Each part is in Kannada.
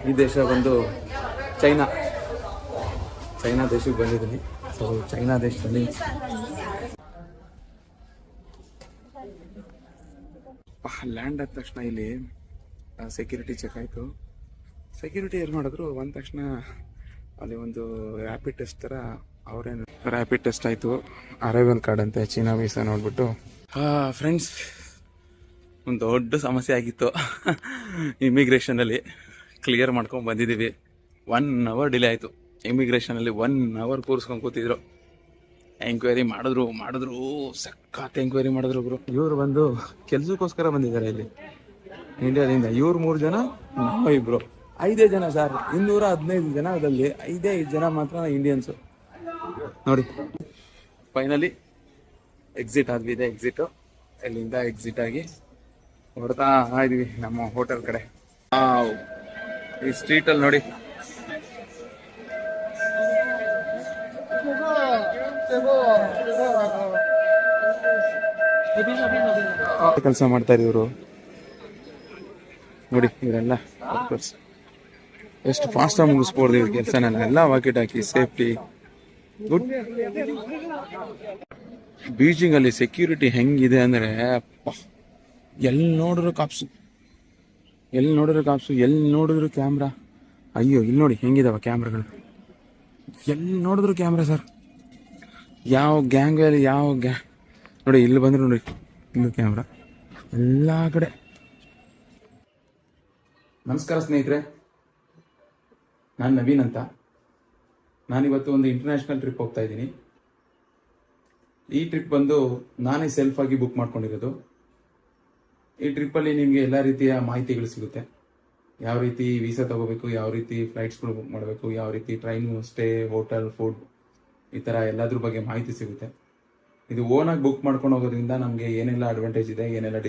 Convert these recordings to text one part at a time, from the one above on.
ಈ ದೇಶ ಬಂದು ಚೈನಾ ದೇಶಕ್ಕೆ ಬಂದಿದ್ದೀನಿ. ಸೊ ಚೈನಾ ದೇಶದಲ್ಲಿ ಲ್ಯಾಂಡ್ ಆದ ತಕ್ಷಣ ಇಲ್ಲಿ ಸೆಕ್ಯೂರಿಟಿ ಚೆಕ್ ಆಯಿತು. ಸೆಕ್ಯೂರಿಟಿ ಏನು ಮಾಡಿದ್ರು ಬಂದ ತಕ್ಷಣ ಅಲ್ಲಿ ಒಂದು ರ್ಯಾಪಿಡ್ ಟೆಸ್ಟ್ ಥರ ಅವರೇನು ರ್ಯಾಪಿಡ್ ಟೆಸ್ಟ್ ಆಯಿತು. ಅರೈವಲ್ ಕಾರ್ಡ್ ಅಂತೆ, ಚೀನಾ ವೀಸಾ ನೋಡ್ಬಿಟ್ಟು. ಫ್ರೆಂಡ್ಸ್, ಒಂದು ದೊಡ್ಡ ಸಮಸ್ಯೆ ಆಗಿತ್ತು. ಇಮಿಗ್ರೇಷನಲ್ಲಿ ಕ್ಲಿಯರ್ ಮಾಡ್ಕೊಂಡು ಬಂದಿದ್ದೀವಿ. 1 hour ಡಿಲೇ ಆಯಿತು. ಇಮಿಗ್ರೇಷನಲ್ಲಿ 1 hour ಕೂರಿಸ್ಕೊಂಡು ಕೂತಿದ್ರು. ಎಂಕ್ವೈರಿ ಮಾಡಿದ್ರು ಸಖತ್ ಎಂಕ್ವೈರಿ ಮಾಡಿದ್ರು ಒಬ್ರು. ಇವರು ಬಂದು ಕೆಲಸಕ್ಕೋಸ್ಕರ ಬಂದಿದ್ದಾರೆ ಇಲ್ಲಿ ಇಂಡಿಯಾದಿಂದ. ಇವ್ರು 3 ಜನ, ನಾವು ಇಬ್ರು, 5 ಜನ ಸರ್. 215 ಜನದಲ್ಲಿ 5 ಜನ ಮಾತ್ರ ಇಂಡಿಯನ್ಸು. ನೋಡಿ, ಫೈನಲಿ ಎಕ್ಸಿಟ್ ಆದ್ವಿ. ಇದೆ ಎಕ್ಸಿಟು. ಇಲ್ಲಿಂದ ಎಕ್ಸಿಟ್ ಆಗಿ ಹೊರಡ್ತಾ ಇದ್ವಿ ನಮ್ಮ ಹೋಟೆಲ್ ಕಡೆ. ಈ ಸ್ಟ್ರೀಟಲ್ಲಿ ನೋಡಿ, ಕೆಲಸ ಮಾಡ್ತಾ ಇದ್ರು ನೋಡಿ. ಇವರೆಲ್ಲ ಎಷ್ಟು ಫಾಸ್ಟಾಗಿ ಮುಗಿಸ್ಬೋದು ಇವ್ರ ಕೆಲಸನೆಲ್ಲ. ಎಲ್ಲ ವಾಕಿಟ್ ಹಾಕಿ ಸೇಫ್ಟಿ ಗುಡ್. ಬೀಜಿಂಗ್ ಅಲ್ಲಿ ಸೆಕ್ಯೂರಿಟಿ ಹೆಂಗಿದೆ ಅಂದ್ರೆ, ಎಲ್ಲಿ ನೋಡಿದ್ರು ಕಾಪ್ಸು, ಎಲ್ಲಿ ನೋಡಿದ್ರು ಕ್ಯಾಮ್ರಾ. ಅಯ್ಯೋ, ಇಲ್ಲಿ ನೋಡಿ ಹೆಂಗಿದಾವ ಕ್ಯಾಮ್ರಾಗಳು. ಎಲ್ಲಿ ನೋಡಿದ್ರು ಕ್ಯಾಮ್ರಾ ಸರ್. ಯಾವ ಗ್ಯಾಂಗಲ್ಲಿ ನೋಡಿ, ಇಲ್ಲಿ ಬಂದ್ರೆ ನೋಡಿ, ಇಲ್ಲೂ ಕ್ಯಾಮ್ರಾ ಎಲ್ಲ ಕಡೆ. ನಮಸ್ಕಾರ ಸ್ನೇಹಿತರೆ, ನಾನು ನವೀನ್ ಅಂತ. ನಾನಿವತ್ತು ಒಂದು ಇಂಟರ್ನ್ಯಾಷನಲ್ ಟ್ರಿಪ್ ಹೋಗ್ತಾ ಇದ್ದೀನಿ. ಈ ಟ್ರಿಪ್ ಬಂದು ನಾನೇ ಸೆಲ್ಫ್ ಆಗಿ ಬುಕ್ ಮಾಡ್ಕೊಂಡಿರೋದು. ಈ ಟ್ರಿಪ್ಪಲ್ಲಿ ನಿಮಗೆ ಎಲ್ಲ ರೀತಿಯ ಮಾಹಿತಿಗಳು ಸಿಗುತ್ತೆ. ಯಾವ ರೀತಿ ವೀಸಾ ತಗೋಬೇಕು, ಯಾವ ರೀತಿ ಫ್ಲೈಟ್ಸ್ಗಳು ಬುಕ್ ಮಾಡಬೇಕು, ಯಾವ ರೀತಿ ಟ್ರೈನು, ಸ್ಟೇ, ಹೋಟೆಲ್, ಫುಡ್, ಈ ಥರ ಎಲ್ಲದ್ರ ಬಗ್ಗೆ ಮಾಹಿತಿ ಸಿಗುತ್ತೆ. ಇದು ಓನಾಗಿ ಬುಕ್ ಮಾಡ್ಕೊಂಡು ಹೋಗೋದ್ರಿಂದ ನಮಗೆ ಏನೆಲ್ಲ ಅಡ್ವಾಂಟೇಜ್ ಇದೆ, ಏನೆಲ್ಲ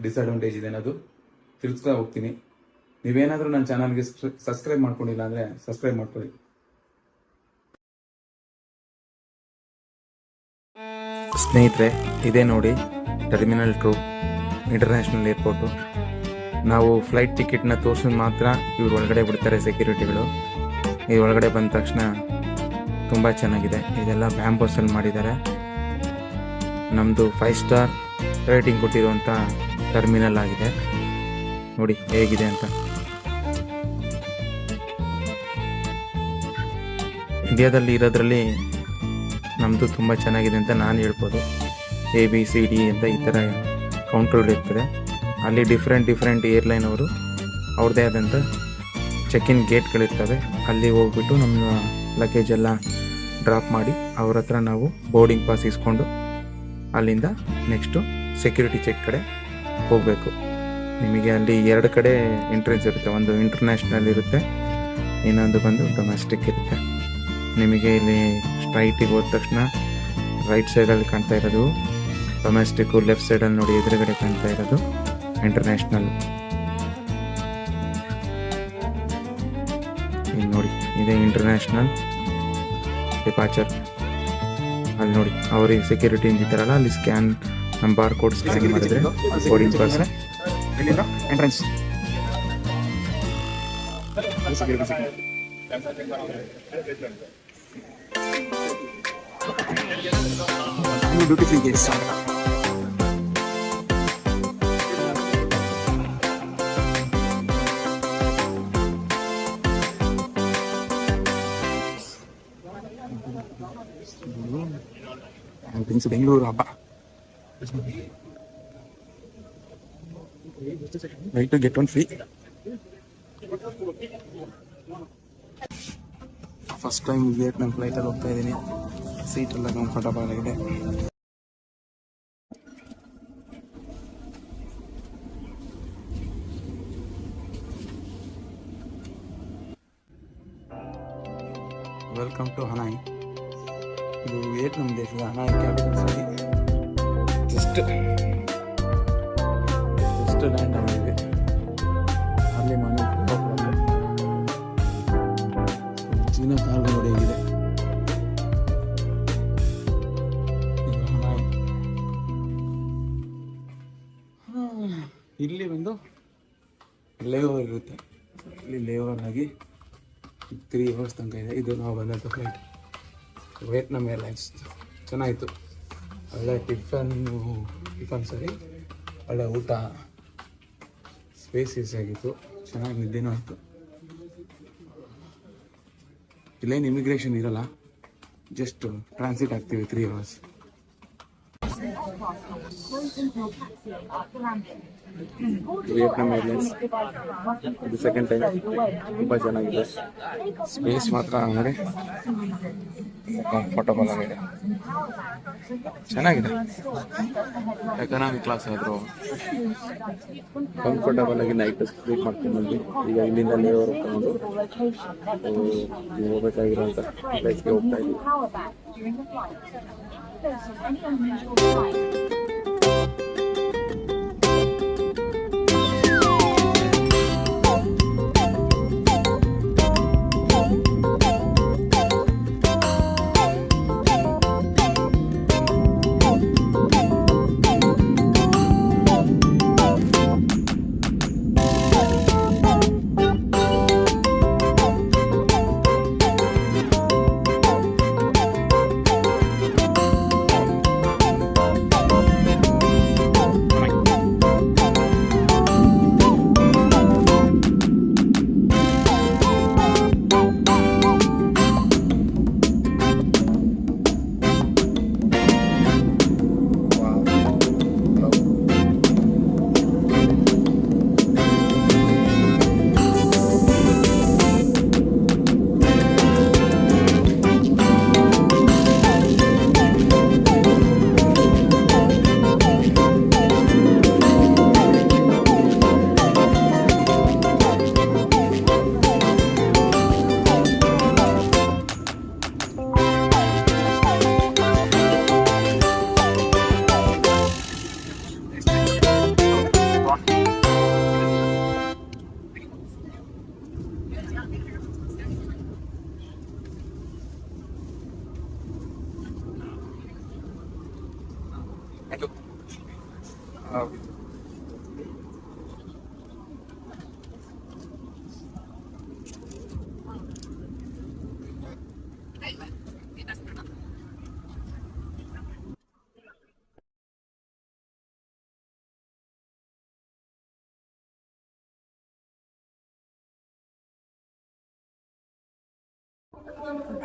ಡಿಸ್ಅಡ್ವಾಂಟೇಜ್ ಇದೆ ಅನ್ನೋದು ತಿಳಿಸ್ತಾ ಹೋಗ್ತೀನಿ. ನೀವೇನಾದರೂ ನನ್ನ ಚಾನಲ್ಗೆ ಸಬ್ಸ್ಕ್ರೈಬ್ ಮಾಡ್ಕೊಂಡಿಲ್ಲ ಅಂದರೆ ಸಬ್ಸ್ಕ್ರೈಬ್ ಮಾಡ್ಕೊಳ್ಳಿ. ಸ್ನೇಹಿತರೆ, ಇದೇ ನೋಡಿ ಟರ್ಮಿನಲ್ 2 ಇಂಟರ್ನ್ಯಾಷನಲ್ ಏರ್ಪೋರ್ಟು. ನಾವು ಫ್ಲೈಟ್ ಟಿಕೆಟ್ನ ತೋರಿಸಿದ ಮಾತ್ರ ಇವ್ರು ಒಳಗಡೆ ಬಿಡ್ತಾರೆ ಸೆಕ್ಯೂರಿಟಿಗಳು. ಈ ಒಳಗಡೆ ಬಂದ ತಕ್ಷಣ ತುಂಬ ಚೆನ್ನಾಗಿದೆ. ಇದೆಲ್ಲ ಬ್ಯಾಂಬೂಸಲ್ಲಿ ಮಾಡಿದ್ದಾರೆ. ನಮ್ಮದು 5 ಸ್ಟಾರ್ ರೇಟಿಂಗ್ ಕೊಟ್ಟಿರುವಂಥ ಟರ್ಮಿನಲ್ ಆಗಿದೆ. ನೋಡಿ ಹೇಗಿದೆ ಅಂತ. ಇಂಡಿಯಾದಲ್ಲಿ ಇರೋದ್ರಲ್ಲಿ ನಮ್ಮದು ತುಂಬ ಚೆನ್ನಾಗಿದೆ ಅಂತ ನಾನು ಹೇಳ್ಬೋದು. ABCD ಅಂತ ಈ ಥರ ಕೌಂಟ್ರುಗಳು ಇರ್ತದೆ. ಅಲ್ಲಿ ಡಿಫ್ರೆಂಟ್ ಏರ್ಲೈನ್ ಅವರು ಅವ್ರದ್ದೇ ಆದಂಥ ಚೆಕ್-ಇನ್ ಗೇಟ್ಗಳಿರ್ತವೆ. ಅಲ್ಲಿ ಹೋಗ್ಬಿಟ್ಟು ನಮ್ಮ ಲಗೇಜ್ ಎಲ್ಲ ಡ್ರಾಪ್ ಮಾಡಿ ಅವ್ರ ಹತ್ರ ನಾವು ಬೋರ್ಡಿಂಗ್ ಪಾಸ್ ಇಸ್ಕೊಂಡು ಅಲ್ಲಿಂದ ನೆಕ್ಸ್ಟು ಸೆಕ್ಯೂರಿಟಿ ಚೆಕ್ ಕಡೆ ಹೋಗಬೇಕು. ನಿಮಗೆ ಅಲ್ಲಿ 2 ಕಡೆ ಎಂಟ್ರೆನ್ಸ್ ಇರುತ್ತೆ. ಒಂದು ಇಂಟರ್ನ್ಯಾಷನಲ್ ಇರುತ್ತೆ, ಇನ್ನೊಂದು ಬಂದು ಡೊಮೆಸ್ಟಿಕ್ ಇರುತ್ತೆ. ನಿಮಗೆ ಇಲ್ಲಿ ಸ್ಟ್ರೈಟಿಗೆ ಹೋದ ತಕ್ಷಣ ರೈಟ್ ಸೈಡಲ್ಲಿ ಕಾಣ್ತಾ ಇರೋದು ಡೊಮೆಸ್ಟಿಕ್ಕು, ಲೆಫ್ಟ್ ಸೈಡಲ್ಲಿ ನೋಡಿ ಎದುರುಗಡೆ ಕಾಣ್ತಾ ಇರೋದು ಇಂಟರ್ನ್ಯಾಷನಲ್. ಇಲ್ಲಿ ನೋಡಿ, ಇದೆ ಇಂಟರ್ನ್ಯಾಷನಲ್ ಡಿಪಾರ್ಚರ್. ಅಲ್ಲಿ ನೋಡಿ ಅವ್ರಿಗೆ ಸೆಕ್ಯೂರಿಟಿ ಇದ್ದಾರಲ್ಲ, ಅಲ್ಲಿ ಸ್ಕ್ಯಾನ್, ನಮ್ಮ ಬಾರ್ ಕೋಡ್ ಸ್ಕ್ಯಾನ್ ಮಾಡಿದ್ರೆ ಬೋರ್ಡಿಂಗ್ ಪಾಸ್ ಎಂಟ್ರೆನ್ಸ್. ಬೆಂಗಳೂರು ಹಬ್ಬ. Right to get one free. First time Vietnam ಫ್ಲೈಟಲ್ಲಿ ಹೋಗ್ತಾ ಇದ್ದೀನಿ. ಸೀಟ್ ಎಲ್ಲ ಕಂಫರ್ಟಬಲ್ ಆಗಿದೆ. Welcome to Hanoi. ಇದು ವಿಯೆಟ್ನಾಂ ದೇಶದ Hanoi capital city. Just land ಆಗಿದೆ. ಅಲ್ಲಿ ಮನೆ ಚೀನಾ ಕಾರ್ಗೋ ನೋಡಿ ಹೇಗಿದೆ. ಇಲ್ಲಿ ಒಂದು ಲೇಓವರ್ ಇರುತ್ತೆ. ಇಲ್ಲಿ ಲೇವರ್ ಆಗಿ 3 hours ತನಕ ಇದೆ. ಇದು ನಾವು ಬಂದಂಥ ಫ್ಲೈಟ್ ವಿಯೆಟ್ನಾಮ್ ಏರ್ಲೈನ್ಸ್. ಚೆನ್ನಾಗಿತ್ತು, ಒಳ್ಳೆ ಟಿಫನ್ ಸರಿ, ಒಳ್ಳೆ ಊಟ, ಸ್ಪೇಸಿಯಸ್ ಆಗಿತ್ತು, ಚೆನ್ನಾಗಿ ನಿದ್ದೆನೂ ಆಯಿತು. ಇಲ್ಲೇನು ಇಮಿಗ್ರೇಷನ್ ಇರಲ್ಲ, ಜಸ್ಟ್ ಟ್ರಾನ್ಸಿಟ್ ಆಗ್ತೀವಿ 3 hours. ವಿಯೆಟ್ನಾಮ್ ಏರ್ಲೈನ್ಸ್ ಇದು ಸೆಕೆಂಡ್ ಟೈಮ್, ತುಂಬ ಚೆನ್ನಾಗಿದೆ. ಸ್ಪೇಸ್ ಮಾತ್ರ ಅಂದರೆ ಕಂಫರ್ಟಬಲ್ ಆಗಿದೆ, ಚೆನ್ನಾಗಿದೆ. ಎಕನಾಮಿಕ್ ಕ್ಲಾಸ್ ಆದರೂ ಕಂಫರ್ಟಬಲ್ ಆಗಿ ನೈಟ್ ಸ್ಲೀಪ್ ಮಾಡ್ಕೊಂಡು ಬಂದು ಈಗ ಇಲ್ಲಿಂದ ಲೇವರ್ ತಗೊಂಡು ಹೋಗಬೇಕಾಗಿರೋಂಥ ಪ್ಲೇಸ್ಗೆ ಹೋಗ್ತಾ ಇದ್ದೀವಿ.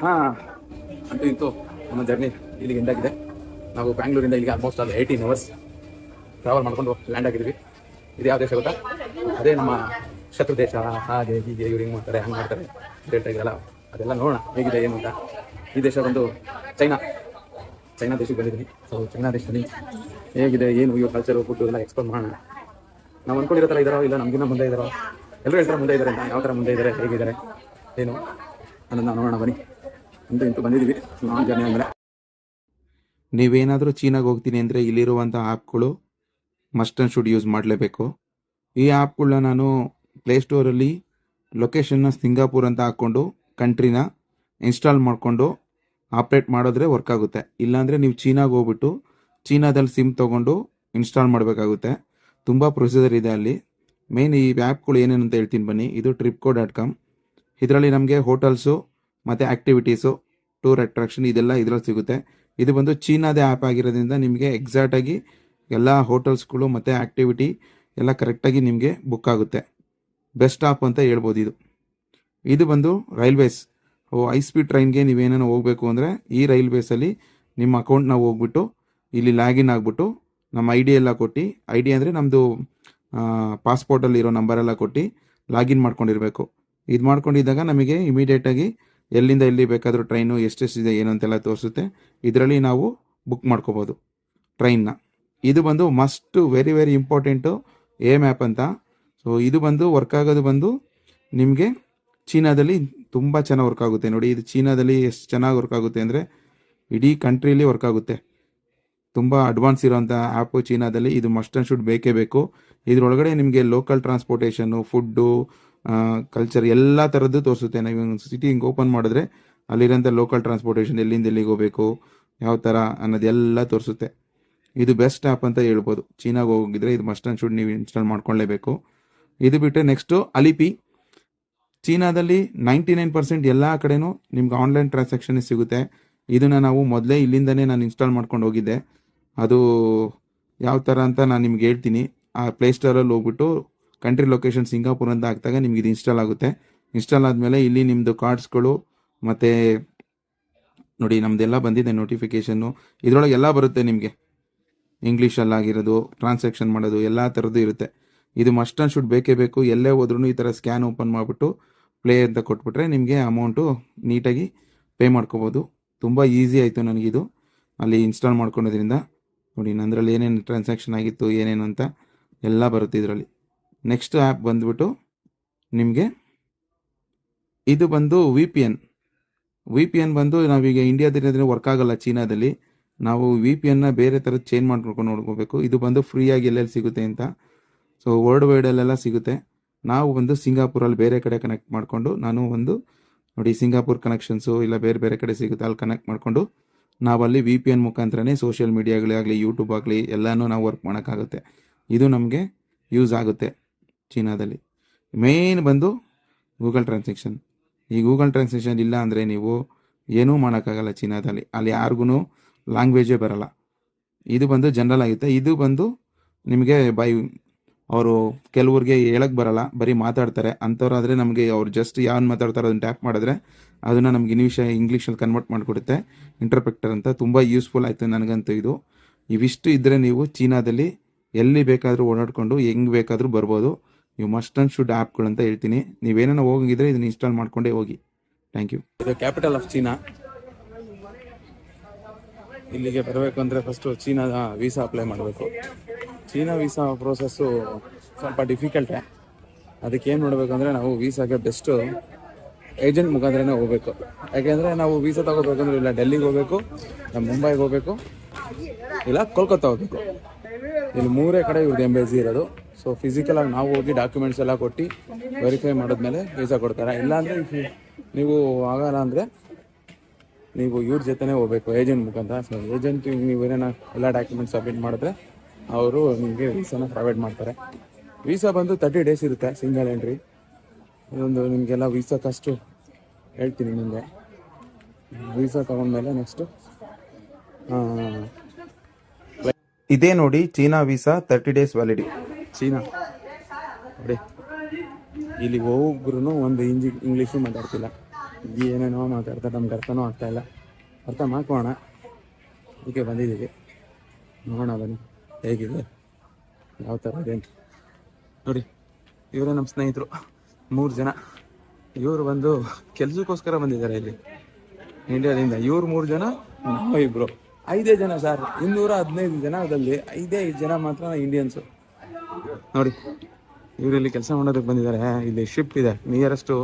ಹಾಂ, ಅಂತೂ ಇಂತೂ ನಮ್ಮ ಜರ್ನಿ ಇಲ್ಲಿಗೆ ಎಂದಾಗಿದೆ. ನಾವು ಬ್ಯಾಂಗ್ಳೂರಿಂದ ಇಲ್ಲಿಗೆ ಆಲ್ಮೋಸ್ಟ್ ಅದು 18 hours ಟ್ರಾವೆಲ್ ಮಾಡ್ಕೊಂಡು ಲ್ಯಾಂಡ್ ಆಗಿದ್ವಿ. ಇದು ಯಾವ ದೇಶ ಗೊತ್ತಾ? ಅದೇ ನಮ್ಮ ಶತ್ರು ದೇಶ. ಹಾಗೆ ಹೀಗೆ ಇವ್ರು ಹಿಂಗೆ ಮಾಡ್ತಾರೆ, ಹಂಗೆ ಮಾಡ್ತಾರೆ ಹೇಳ್ತಾ ಇದ್ರಲ್ಲ, ಅದೆಲ್ಲ ನೋಡೋಣ ಹೇಗಿದೆ ಏನು ಅಂತ. ಈ ದೇಶ ಬಂದು ಚೈನಾ ದೇಶಕ್ಕೆ ಬಂದಿದ್ದೀನಿ. ಸೊ ಚೈನಾ ದೇಶದಲ್ಲಿ ಹೇಗಿದೆ ಏನು ಇವ್ರ ಕಲ್ಚರು, ಫುಡ್ಡು ಎಲ್ಲ ಎಕ್ಸ್ಪ್ಲೋರ್ ಮಾಡೋಣ. ನಾವು ಅಂದ್ಕೊಂಡಿರೋ ಥರ ಇದ್ದಾರೋ ಇಲ್ಲ ನಮಗಿನ್ನ ಮುಂದೆ ಇದ್ದಾರೋ, ಎಲ್ಲರೂ ಹೇಳ್ತಾರೆ ಮುಂದೆ ಇದ್ದಾರೆ ಅಂತ. ಯಾವ ಥರ ಮುಂದೆ ಇದ್ದಾರೆ, ಹೇಗಿದ್ದಾರೆ ಏನು ಅನ್ನೋದನ್ನ ನೋಡೋಣ ಬನ್ನಿ. ಅಂತೂ ಇಂತೂ ಬಂದಿದ್ದೀವಿ ಲಾಂಗ್ ಜರ್ನಿ ಅಂದರೆ. ನೀವೇನಾದರೂ ಚೀನಾಗೆ ಹೋಗ್ತೀನಿ ಅಂದರೆ ಇಲ್ಲಿರುವಂಥ ಆ್ಯಪ್ಗಳು ಮಸ್ಟ್ ಆ್ಯಂಡ್ ಶುಡ್ ಯೂಸ್ ಮಾಡಲೇಬೇಕು. ಈ ಆ್ಯಪ್ಗಳನ್ನ ನಾನು ಪ್ಲೇಸ್ಟೋರಲ್ಲಿ ಲೊಕೇಶನ್ನ ಸಿಂಗಾಪುರ್ ಅಂತ ಹಾಕ್ಕೊಂಡು ಕಂಟ್ರಿನ ಇನ್ಸ್ಟಾಲ್ ಮಾಡಿಕೊಂಡು ಆಪ್ರೇಟ್ ಮಾಡಿದ್ರೆ ವರ್ಕ್ ಆಗುತ್ತೆ. ಇಲ್ಲಾಂದರೆ ನೀವು ಚೀನಾಗೆ ಹೋಗ್ಬಿಟ್ಟು ಚೀನಾದಲ್ಲಿ ಸಿಮ್ ತೊಗೊಂಡು ಇನ್ಸ್ಟಾಲ್ ಮಾಡಬೇಕಾಗುತ್ತೆ. ತುಂಬ ಪ್ರೊಸೀಜರ್ ಇದೆ ಅಲ್ಲಿ. ಮೇನ್ ಈ ಆ್ಯಪ್ಗಳು ಏನೇನು ಅಂತ ಹೇಳ್ತೀನಿ ಬನ್ನಿ. ಇದು tripco.com. ಇದರಲ್ಲಿ ನಮಗೆ ಹೋಟೆಲ್ಸು ಮತ್ತು ಆ್ಯಕ್ಟಿವಿಟೀಸು, ಟೂರ್ ಅಟ್ರಾಕ್ಷನ್ ಇದೆಲ್ಲ ಇದರಲ್ಲಿ ಸಿಗುತ್ತೆ. ಇದು ಬಂದು ಚೀನಾದೇ ಆ್ಯಪ್ ಆಗಿರೋದ್ರಿಂದ ನಿಮಗೆ ಎಕ್ಸಾಕ್ಟಾಗಿ ಎಲ್ಲ ಹೋಟೆಲ್ಸ್ಗಳು ಮತ್ತು ಆ್ಯಕ್ಟಿವಿಟಿ ಎಲ್ಲ ಕರೆಕ್ಟಾಗಿ ನಿಮಗೆ ಬುಕ್ ಆಗುತ್ತೆ. ಬೆಸ್ಟ್ ಆ್ಯಪ್ ಅಂತ ಹೇಳ್ಬೋದು ಇದು. ಇದು ಬಂದು ರೈಲ್ವೇಸ್. ಹೈ ಸ್ಪೀಡ್ ಟ್ರೈನ್ಗೆ ನೀವೇನೇನೋ ಹೋಗಬೇಕು ಅಂದರೆ ಈ ರೈಲ್ವೇಸಲ್ಲಿ ನಿಮ್ಮ ಅಕೌಂಟ್ನ ಹೋಗ್ಬಿಟ್ಟು ಇಲ್ಲಿ ಲಾಗಿನ್ ಆಗಿಬಿಟ್ಟು ನಮ್ಮ ಐ ಡಿ ಎಲ್ಲ ಕೊಟ್ಟು, ಐ ಡಿ ಅಂದರೆ ನಮ್ಮದು ಪಾಸ್ಪೋರ್ಟಲ್ಲಿರೋ ನಂಬರೆಲ್ಲ ಕೊಟ್ಟು ಲಾಗಿನ್ ಮಾಡ್ಕೊಂಡಿರಬೇಕು. ಇದು ಮಾಡ್ಕೊಂಡಿದ್ದಾಗ ನಮಗೆ ಇಮಿಡಿಯೇಟಾಗಿ ಎಲ್ಲಿಂದ ಎಲ್ಲಿ ಬೇಕಾದರೂ ಟ್ರೈನು ಎಷ್ಟೆಷ್ಟಿದೆ ಏನು ಅಂತೆಲ್ಲ ತೋರಿಸುತ್ತೆ. ಇದರಲ್ಲಿ ನಾವು ಬುಕ್ ಮಾಡ್ಕೋಬೋದು ಟ್ರೈನ್ನ. ಇದು ಬಂದು must very very important map ಅಂತ. ಸೊ ಇದು ಬಂದು ವರ್ಕ್ ಆಗೋದು ಬಂದು ನಿಮಗೆ ಚೀನಾದಲ್ಲಿ ತುಂಬ ಚೆನ್ನಾಗಿ ವರ್ಕ್ ಆಗುತ್ತೆ. ನೋಡಿ, ಇದು ಚೀನಾದಲ್ಲಿ ಎಷ್ಟು ಚೆನ್ನಾಗಿ ವರ್ಕ್ ಆಗುತ್ತೆ ಅಂದರೆ ಇಡೀ ಕಂಟ್ರಿಲಿ ವರ್ಕ್ ಆಗುತ್ತೆ. ತುಂಬ ಅಡ್ವಾನ್ಸ್ ಇರೋಂಥ ಆ್ಯಪು ಚೀನಾದಲ್ಲಿ. ಇದು ಮಸ್ಟ್ ಆ್ಯಂಡ್ ಶುಡ್ ಬೇಕೇ ಬೇಕು. ಇದರೊಳಗಡೆ ನಿಮಗೆ ಲೋಕಲ್ ಟ್ರಾನ್ಸ್ಪೋರ್ಟೇಷನ್ನು, ಫುಡ್ಡು, ಕಲ್ಚರ್ ಎಲ್ಲ ಥರದ್ದು ತೋರಿಸುತ್ತೆ. ನಾವು ಸಿಟಿ ಹಿಂಗೆ ಓಪನ್ ಮಾಡಿದ್ರೆ ಅಲ್ಲಿರೋಂಥ ಲೋಕಲ್ ಟ್ರಾನ್ಸ್ಪೋರ್ಟೇಷನ್ ಎಲ್ಲಿಂದ ಎಲ್ಲಿಗೆ ಹೋಗಬೇಕು, ಯಾವ ಥರ ಅನ್ನೋದೆಲ್ಲ ತೋರಿಸುತ್ತೆ. ಇದು ಬೆಸ್ಟ್ ಆ್ಯಪ್ ಅಂತ ಹೇಳ್ಬೋದು. ಚೀನಾಗೆ ಹೋಗಿದ್ರೆ ಇದು ಮಸ್ಟ್ ಆ್ಯಂಡ್ ಶುಡ್ ನೀವು ಇನ್ಸ್ಟಾಲ್ ಮಾಡ್ಕೊಳ್ಳೇಬೇಕು. ಇದು ಬಿಟ್ಟರೆ ನೆಕ್ಸ್ಟು ಅಲಿಪಿ. ಚೀನಾದಲ್ಲಿ 99% ಎಲ್ಲ ಕಡೆನೂ ನಿಮ್ಗೆ ಆನ್ಲೈನ್ ಟ್ರಾನ್ಸಾಕ್ಷನ್ ಸಿಗುತ್ತೆ. ಇದನ್ನು ನಾವು ಮೊದಲೇ ಇಲ್ಲಿಂದನೇ ನಾನು ಇನ್ಸ್ಟಾಲ್ ಮಾಡ್ಕೊಂಡು ಹೋಗಿದ್ದೆ. ಅದು ಯಾವ ಥರ ಅಂತ ನಾನು ನಿಮ್ಗೆ ಹೇಳ್ತೀನಿ. ಆ ಪ್ಲೇಸ್ಟೋರಲ್ಲಿ ಹೋಗ್ಬಿಟ್ಟು ಕಂಟ್ರಿ ಲೊಕೇಶನ್ ಸಿಂಗಾಪುರ್ ಅಂತ ಹಾಕಿದಾಗ ನಿಮ್ಗೆ ಇದು ಇನ್ಸ್ಟಾಲ್ ಆಗುತ್ತೆ. ಇನ್ಸ್ಟಾಲ್ ಆದಮೇಲೆ ಇಲ್ಲಿ ನಿಮ್ಮದು ಕಾರ್ಡ್ಸ್ಗಳು ಮತ್ತು ನೋಡಿ ನಮ್ಮದೆಲ್ಲ ಬಂದಿದೆ ನೋಟಿಫಿಕೇಷನ್ನು. ಇದರೊಳಗೆ ಎಲ್ಲ ಬರುತ್ತೆ ನಿಮಗೆ. ಇಂಗ್ಲೀಷಲ್ಲಾಗಿರೋದು, ಟ್ರಾನ್ಸಾಕ್ಷನ್ ಮಾಡೋದು ಎಲ್ಲ ಥರದ್ದು ಇರುತ್ತೆ. ಇದು ಮಸ್ಟ್ ಆ್ಯಂಡ್ ಶುಡ್ ಬೇಕೇ ಬೇಕು. ಎಲ್ಲೇ ಹೋದ್ರೂ ಈ ಥರ ಸ್ಕ್ಯಾನ್ ಓಪನ್ ಮಾಡಿಬಿಟ್ಟು ಪ್ಲೇ ಅಂತ ಕೊಟ್ಬಿಟ್ರೆ ನಿಮಗೆ ಅಮೌಂಟು ನೀಟಾಗಿ ಪೇ ಮಾಡ್ಕೋಬೋದು. ತುಂಬ ಈಸಿ ಆಯಿತು ನನಗಿದು ಅಲ್ಲಿ ಇನ್ಸ್ಟಾಲ್ ಮಾಡ್ಕೊಳೋದ್ರಿಂದ. ನೋಡಿ ನಂದರಲ್ಲಿ ಏನೇನು ಟ್ರಾನ್ಸಾಕ್ಷನ್ ಆಗಿತ್ತು ಏನೇನು ಅಂತ ಎಲ್ಲ ಬರುತ್ತೆ ಇದರಲ್ಲಿ. ನೆಕ್ಸ್ಟ್ ಆ್ಯಪ್ ಬಂದುಬಿಟ್ಟು ನಿಮಗೆ ಇದು ಬಂದು VPN ಬಂದು ನಾವೀಗ ಇಂಡಿಯಾದಲ್ಲಿ ವರ್ಕ್ ಆಗಲ್ಲ. ಚೀನಾದಲ್ಲಿ ನಾವು VPNನ ಬೇರೆ ಥರದ ಚೇಂಜ್ ಮಾಡ್ಕೊಂಡು ನೋಡ್ಕೋಬೇಕು. ಇದು ಬಂದು ಫ್ರೀಯಾಗಿ ಎಲ್ಲೆಲ್ಲಿ ಸಿಗುತ್ತೆ ಅಂತ. ಸೊ ವರ್ಲ್ಡ್ ವೈಡಲ್ಲೆಲ್ಲ ಸಿಗುತ್ತೆ. ನಾವು ಬಂದು ಸಿಂಗಾಪುರಲ್ಲಿ ಬೇರೆ ಕಡೆ ಕನೆಕ್ಟ್ ಮಾಡಿಕೊಂಡು ನಾನು ಒಂದು ನೋಡಿ ಸಿಂಗಾಪುರ್ ಕನೆಕ್ಷನ್ಸು ಇಲ್ಲ ಬೇರೆ ಬೇರೆ ಕಡೆ ಸಿಗುತ್ತೆ, ಅಲ್ಲಿ ಕನೆಕ್ಟ್ ಮಾಡಿಕೊಂಡು ನಾವಲ್ಲಿ VPN ಮುಖಾಂತರನೇ ಸೋಷಿಯಲ್ ಮೀಡಿಯಾಗಳಾಗಲಿ ಯೂಟ್ಯೂಬ್ ಆಗಲಿ ಎಲ್ಲನೂ ನಾವು ವರ್ಕ್ ಮಾಡೋಕ್ಕಾಗುತ್ತೆ. ಇದು ನಮಗೆ ಯೂಸ್ ಆಗುತ್ತೆ ಚೀನಾದಲ್ಲಿ. ಮೇನ್ ಬಂದು ಗೂಗಲ್ ಟ್ರಾನ್ಸಾಕ್ಷನ್. ಈ ಗೂಗಲ್ ಟ್ರಾನ್ಸಾಕ್ಷನ್ ಇಲ್ಲ ಅಂದರೆ ನೀವು ಏನೂ ಮಾಡೋಕ್ಕಾಗಲ್ಲ ಚೀನಾದಲ್ಲಿ. ಅಲ್ಲಿ ಯಾರಿಗೂ ಲ್ಯಾಂಗ್ವೇಜೇ ಬರಲ್ಲ. ಇದು ಬಂದು ಜನರಲ್ ಆಗುತ್ತೆ. ಇದು ಬಂದು ನಿಮಗೆ ಅವರು ಕೆಲವ್ರಿಗೆ ಹೇಳಕ್ಕೆ ಬರಲ್ಲ, ಬರೀ ಮಾತಾಡ್ತಾರೆ. ಅಂಥವ್ರಾದರೆ ನಮಗೆ ಅವ್ರು ಜಸ್ಟ್ ಯಾವ್ದು ಮಾತಾಡ್ತಾರೋ ಅದನ್ನು ಟ್ಯಾಪ್ ಮಾಡಿದ್ರೆ ಅದನ್ನು ನಮ್ಗೆ ಇಂಗ್ಲೀಷಲ್ಲಿ ಕನ್ವರ್ಟ್ ಮಾಡಿಕೊಡುತ್ತೆ. ಇಂಟರ್ಪ್ರೆಕ್ಟರ್ ಅಂತ ತುಂಬ ಯೂಸ್ಫುಲ್ ಆಯಿತು ನನಗಂತೂ ಇದು. ಇವಿಷ್ಟು ಇದ್ದರೆ ನೀವು ಚೀನಾದಲ್ಲಿ ಎಲ್ಲಿ ಬೇಕಾದರೂ ಓಡಾಡಿಕೊಂಡು ಹೆಂಗೆ ಬೇಕಾದರೂ ಬರ್ಬೋದು. ನೀವು ಮಸ್ಟ್ ಆ್ಯಂಡ್ ಶುಡ್ ಆ್ಯಪ್ಗಳಂತ ಹೇಳ್ತೀನಿ. ನೀವೇನೋ ಹೋಗಿದ್ರೆ ಇದನ್ನು ಇನ್ಸ್ಟಾಲ್ ಮಾಡ್ಕೊಂಡೇ ಹೋಗಿ. Thank you. ಇದು ಕ್ಯಾಪಿಟಲ್ ಆಫ್ ಚೀನಾ. ಇಲ್ಲಿಗೆ ಬರಬೇಕು ಅಂದರೆ ಫಸ್ಟು ಚೀನಾದ ವೀಸಾ ಅಪ್ಲೈ ಮಾಡಬೇಕು. ಚೀನಾ ವೀಸಾ ಪ್ರೋಸೆಸ್ಸು ಸ್ವಲ್ಪ ಡಿಫಿಕಲ್ಟೇ. ಅದಕ್ಕೆ ಏನು ಮಾಡಬೇಕು ಅಂದರೆ ನಾವು ವೀಸಾಗೆ ಬೆಸ್ಟು ಏಜೆಂಟ್ ಮುಖಾಂತರನೇ ಹೋಗಬೇಕು. ಯಾಕೆಂದರೆ ನಾವು ವೀಸಾ ತೊಗೋಬೇಕಂದ್ರೆ ಇಲ್ಲ ಡೆಲ್ಲಿಗೆ ಹೋಗಬೇಕು, ಇಲ್ಲ ಮುಂಬೈಗೆ ಹೋಗಬೇಕು, ಇಲ್ಲ ಕೋಲ್ಕತ್ತಾ ಹೋಗಬೇಕು. ಇಲ್ಲಿ ಮೂರೇ ಕಡೆ ಇವ್ರದ್ದು ಎಂಬೆಸಿ ಇರೋದು. ಸೊ ಫಿಸಿಕಲಾಗಿ ನಾವು ಹೋಗಿ ಡಾಕ್ಯುಮೆಂಟ್ಸ್ ಎಲ್ಲ ಕೊಟ್ಟು ವೆರಿಫೈ ಮಾಡಿದ್ಮೇಲೆ ವೀಸಾ ಕೊಡ್ತಾರೆ. ಇಲ್ಲಾಂದರೆ ನೀವು ಆಗಲ್ಲ ಅಂದರೆ ನೀವು ಇವ್ರ ಜೊತೆನೇ ಹೋಗಬೇಕು ಏಜೆಂಟ್ ಮುಖಾಂತರ. ಸೊ ಏಜೆಂಟ್ ನೀವು ಏನೇನೋ ಎಲ್ಲ ಡಾಕ್ಯುಮೆಂಟ್ಸ್ ಸಬ್ಮಿಟ್ ಮಾಡಿದ್ರೆ ಅವರು ನಿಮಗೆ ವೀಸಾನ ಪ್ರೊವೈಡ್ ಮಾಡ್ತಾರೆ. ವೀಸಾ ಬಂದು 30 days ಇರುತ್ತೆ ಸಿಂಗಲ್ ಎಂಟ್ರಿ. ಇದೊಂದು ನಿಮಗೆಲ್ಲ ವೀಸಾ ಕಾಸ್ಟು ಹೇಳ್ತೀನಿ ನಿಮಗೆ. ವೀಸಾ ತೊಗೊಂಡ್ಮೇಲೆ ನೆಕ್ಸ್ಟು ಇದೇ ನೋಡಿ ಚೀನಾ ವೀಸಾ 30 days ವ್ಯಾಲಿಡಿ. ಚೀನಾ ನೋಡಿ ಇಲ್ಲಿ ಒಬ್ಬರು ಒಂದು ಇಂಗ್ಲೀಷು ಮಾತಾಡ್ತಿಲ್ಲ, ಏನೇನೋ ಮಾತಾಡ್ತಾರೆ, ನಮ್ಗೆ ಅರ್ಥನೂ ಆಗ್ತಾಯಿಲ್ಲ. ಅರ್ಥ ಮಾಡ್ಕೋಣ ಅದಕ್ಕೆ ಬಂದಿದ್ದೀವಿ. ನೋಡೋಣ ಬನ್ನಿ ಹೇಗಿದೆ ಯಾವ ಥರ ಇದೆ ನೋಡಿ. ಇವರೇ ನಮ್ಮ ಸ್ನೇಹಿತರು 3 ಜನ. ಇವರು ಬಂದು ಕೆಲಸಕ್ಕೋಸ್ಕರ ಬಂದಿದ್ದಾರೆ ಇಲ್ಲಿ ಇಂಡಿಯಾದಿಂದ. ಇವ್ರು 3 ಜನ, ನಾವು ಇಬ್ಬರು, 5 ಜನ ಸರ್. 215 ಜನದಲ್ಲಿ 5 ಜನ ಮಾತ್ರ ಇಂಡಿಯನ್ಸು ನೋಡಿ. ಇವರಲ್ಲಿ ಕೆಲಸ ಮಾಡೋದಕ್ಕೆ ಬಂದಿದ್ದಾರೆ. ಇಲ್ಲಿ ಶಿಪ್ ಇದೆ, ನಿಯರೆಸ್ಟು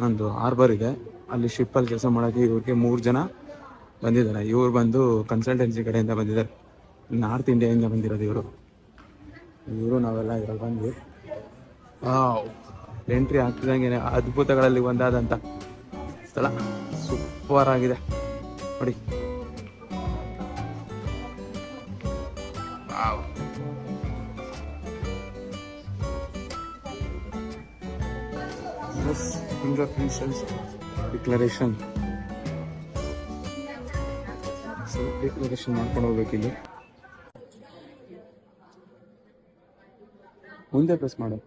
ಒಂದು ಹಾರ್ಬರ್ ಇದೆ, ಅಲ್ಲಿ ಶಿಪ್ಪಲ್ಲಿ ಕೆಲಸ ಮಾಡೋಕ್ಕೆ ಇವ್ರಿಗೆ 3 ಜನ ಬಂದಿದ್ದಾರೆ. ಇವ್ರು ಬಂದು ಕನ್ಸಲ್ಟೆನ್ಸಿ ಕಡೆಯಿಂದ ಬಂದಿದ್ದಾರೆ, ನಾರ್ತ್ ಇಂಡಿಯಾದಿಂದ ಬಂದಿರೋದು ಇವರು. ನಾವೆಲ್ಲ ಇದ್ರಲ್ಲಿ ಬಂದ್ವಿ. ಎಂಟ್ರಿ ಆಗ್ತಿದ್ದಂಗೆ ಅದ್ಭುತಗಳಲ್ಲಿ ಒಂದಾದಂಥ ಸ್ಥಳ ಸೂಪರ್ ಆಗಿದೆ ನೋಡಿ. ಫಿಂಗರ್ ಪ್ರಿಂಟ್ಸ್ ಡಿಕ್ಲರೇಷನ್ ಮಾಡ್ಕೊಂಡು ಹೋಗ್ಬೇಕಿಲ್ಲಿ. ಮುಂದೆ ಪ್ರೆಸ್ ಮಾಡು.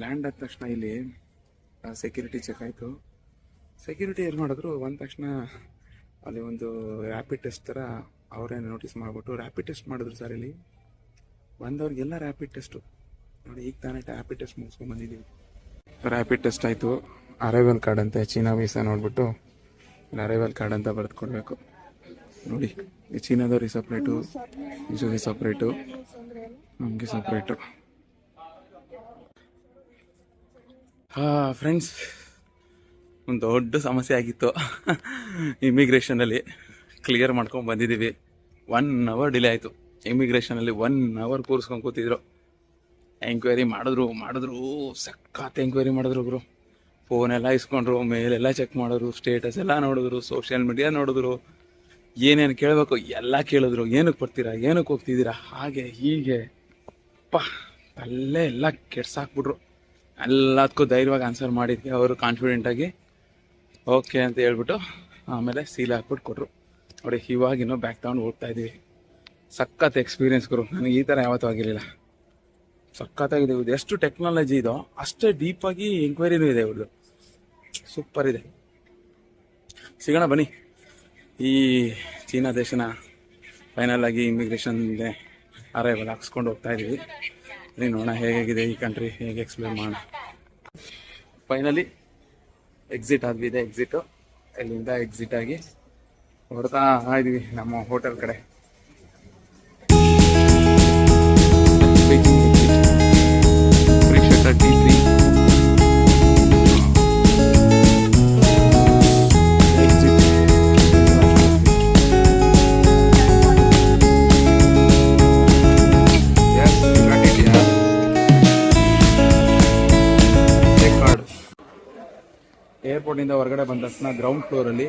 ಲ್ಯಾಂಡ್ ಆದ ತಕ್ಷಣ ಇಲ್ಲಿ ಸೆಕ್ಯೂರಿಟಿ ಚೆಕ್ ಆಯಿತು. ಸೆಕ್ಯೂರಿಟಿ ಏನು ಮಾಡಿದ್ರು ಬಂದ ತಕ್ಷಣ ಅಲ್ಲಿ ಒಂದು ರ್ಯಾಪಿಡ್ ಟೆಸ್ಟ್ ಥರ ಅವರೇನು ನೋಟಿಸ್ ಮಾಡಿಬಿಟ್ಟು ರ್ಯಾಪಿಡ್ ಟೆಸ್ಟ್ ಮಾಡಿದ್ರು ಸರ್. ಇಲ್ಲಿ ಬಂದವ್ರಿಗೆಲ್ಲ ರ್ಯಾಪಿಡ್ ಟೆಸ್ಟು ನೋಡಿ. ಈಗ ತಾನೇ ರ್ಯಾಪಿಡ್ ಟೆಸ್ಟ್ ಮುಗಿಸ್ಕೊಂಡು ಬಂದಿದ್ದೀವಿ. ರ್ಯಾಪಿಡ್ ಟೆಸ್ಟ್ ಆಯಿತು. ಅರೈವಲ್ ಕಾರ್ಡ್ ಅಂತೆ, ಚೀನಾ ವೀಸಾ ನೋಡಿಬಿಟ್ಟು ಅರೈವಲ್ ಕಾರ್ಡ್ ಅಂತ ಬರೆದುಕೊಡ್ಬೇಕು ನೋಡಿ. ಈ ಚೀನಾದವ್ರಿಗೆ ಸಪ್ರೇಟು, ಇಸೋಗೆ ಸಪ್ರೇಟು, ನಮಗೆ ಸಪ್ರೇಟು. ಫ್ರೆಂಡ್ಸ್, ಒಂದು ದೊಡ್ಡ ಸಮಸ್ಯೆ ಆಗಿತ್ತು ಇಮಿಗ್ರೇಷನಲ್ಲಿ. ಕ್ಲಿಯರ್ ಮಾಡ್ಕೊಂಡು ಬಂದಿದ್ದೀವಿ. 1 hour ಡಿಲೇ ಆಯಿತು. ಇಮಿಗ್ರೇಷನಲ್ಲಿ 1 hour ಕೂರಿಸ್ಕೊಂಡು ಕೂತಿದ್ರು. ಎಂಕ್ವೈರಿ ಮಾಡಿದ್ರು ಸಖತ್ ಎಂಕ್ವೈರಿ ಮಾಡಿದ್ರು ಗುರು. ಫೋನೆಲ್ಲ ಇಸ್ಕೊಂಡ್ರು, ಮೇಲೆಲ್ಲ ಚೆಕ್ ಮಾಡಿದ್ರು, ಸ್ಟೇಟಸ್ ಎಲ್ಲ ನೋಡಿದ್ರು, ಸೋಷಿಯಲ್ ಮೀಡಿಯಾ ನೋಡಿದ್ರು, ಏನೇನು ಕೇಳಬೇಕು ಎಲ್ಲ ಕೇಳಿದ್ರು. ಏನಕ್ಕೆ ಬರ್ತೀರಾ, ಏನಕ್ಕೆ ಹೋಗ್ತಿದ್ದೀರಾ, ಹಾಗೆ ಹೀಗೆ ಅಲ್ಲೇ ಎಲ್ಲ ಕೆಡ್ಸಾಕ್ಬಿಟ್ರು. ಎಲ್ಲದಕ್ಕೂ ಧೈರ್ಯವಾಗಿ ಆನ್ಸರ್ ಮಾಡಿದ್ವಿ. ಅವರು ಕಾನ್ಫಿಡೆಂಟಾಗಿ ಓಕೆ ಅಂತ ಹೇಳ್ಬಿಟ್ಟು ಆಮೇಲೆ ಸೀಲ್ ಹಾಕ್ಬಿಟ್ಟು ಕೊಟ್ಟರು. ನೋಡಿ ಇವಾಗಿನ್ನೂ ಬ್ಯಾಗ್ ತೊಗೊಂಡು ಹೋಗ್ತಾ ಇದ್ದೀವಿ. ಸಖತ್ ಎಕ್ಸ್ಪೀರಿಯನ್ಸ್ ಗುರು, ನನಗೆ ಈ ಥರ ಯಾವತ್ತೂ ಆಗಿರಲಿಲ್ಲ. ಸಖತ್ತಾಗಿದೆ. ಇದು ಎಷ್ಟು ಟೆಕ್ನಾಲಜಿ ಇದೋ ಅಷ್ಟೇ ಡೀಪಾಗಿ ಎಂಕ್ವೈರಿನೂ ಇದೆ ಇವ್ರದ್ದು. ಸೂಪರ್ ಇದೆ. ಸಿಗೋಣ ಬನ್ನಿ. ಈ ಚೀನಾ ದೇಶನ ಫೈನಲ್ ಆಗಿ ಇಮಿಗ್ರೇಷನ್ ಅರೈವಲ್ ಹಾಕ್ಸ್ಕೊಂಡು ಹೋಗ್ತಾ ಇದ್ದೀವಿ. ಇಲ್ಲಿ ನೋಡೋಣ ಹೇಗಿದೆ ಈ ಕಂಟ್ರಿ, ಹೇಗೆ ಎಕ್ಸ್ಪ್ಲೇನ್ ಮಾಡೋಣ. ಫೈನಲಿ ಎಕ್ಸಿಟ್ ಆದ್ವಿ. ಇದೆ ಎಕ್ಸಿಟು. ಇಲ್ಲಿಂದ ಎಕ್ಸಿಟ್ ಆಗಿ ಹೊರತಾ ಇದ್ದೀವಿ ನಮ್ಮ ಹೋಟೆಲ್ ಕಡೆ. ಏರ್ಪೋರ್ಟಿಂದ ಹೊರಗಡೆ ಬಂದ ತಕ್ಷಣ ಗ್ರೌಂಡ್ ಫ್ಲೋರಲ್ಲಿ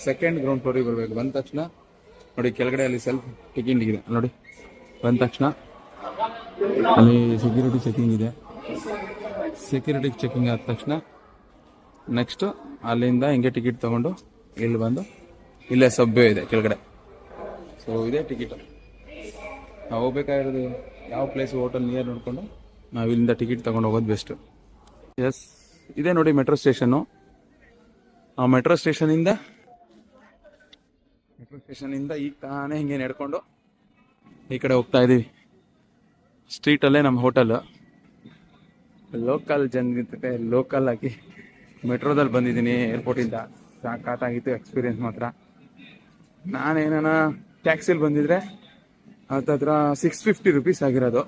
ಸೆಕೆಂಡ್ ಗ್ರೌಂಡ್ ಫ್ಲೋರಿಗೆ ಬರಬೇಕು. ಬಂದ ತಕ್ಷಣ ನೋಡಿ ಕೆಳಗಡೆ ಅಲ್ಲಿ ಸೆಲ್ಫ್ ಚೆಕಿಂಗ್ ಇದೆ ನೋಡಿ. ಬಂದ ತಕ್ಷಣ ಅಲ್ಲಿ ಸೆಕ್ಯೂರಿಟಿ ಚೆಕಿಂಗ್ ಇದೆ. ಸೆಕ್ಯೂರಿಟಿ ಚೆಕಿಂಗ್ ಆದ ತಕ್ಷಣ ನೆಕ್ಸ್ಟ್ ಅಲ್ಲಿಂದ ಹಿಂಗೆ ಟಿಕೆಟ್ ತೊಗೊಂಡು ಇಲ್ಲಿ ಬಂದು ಇಲ್ಲೇ ಸಬ್ವೆ ಇದೆ ಕೆಳಗಡೆ. ಸೊ ಇದೇ ಟಿಕೆಟು. ನಾವು ಹೋಗ್ಬೇಕಾಗಿರೋದು ಯಾವ ಪ್ಲೇಸ್ ಹೋಟೆಲ್ ನಿಯರ್ ನೋಡಿಕೊಂಡು ನಾವು ಇಲ್ಲಿಂದ ಟಿಕೆಟ್ ತೊಗೊಂಡು ಹೋಗೋದು ಬೆಸ್ಟು. ಎಸ್, ಇದೇ ನೋಡಿ ಮೆಟ್ರೋ ಸ್ಟೇಷನ್ನು. ಆ ಮೆಟ್ರೋ ಸ್ಟೇಷನಿಂದ ಈಗ ತಾನೇ ಹಿಂಗೆ ನಡ್ಕೊಂಡು ಈ ಕಡೆ ಹೋಗ್ತಾ ಇದ್ದೀವಿ. ಸ್ಟ್ರೀಟಲ್ಲೇ ನಮ್ಮ ಹೋಟೆಲ್. ಲೋಕಲ್ ಜನತೆ ಲೋಕಲ್ ಆಗಿ ಮೆಟ್ರೋದಲ್ಲಿ ಬಂದಿದ್ದೀನಿ ಏರ್ಪೋರ್ಟಿಂದ. ಸಾಕಾಗಿತ್ತು ಎಕ್ಸ್ಪೀರಿಯನ್ಸ್ ಮಾತ್ರ. ನಾನೇನ ಟ್ಯಾಕ್ಸಿಲಿ ಬಂದಿದ್ರೆ ಹತ್ತತ್ರ 650 ರೂಪೀಸ್ ಆಗಿರೋದು.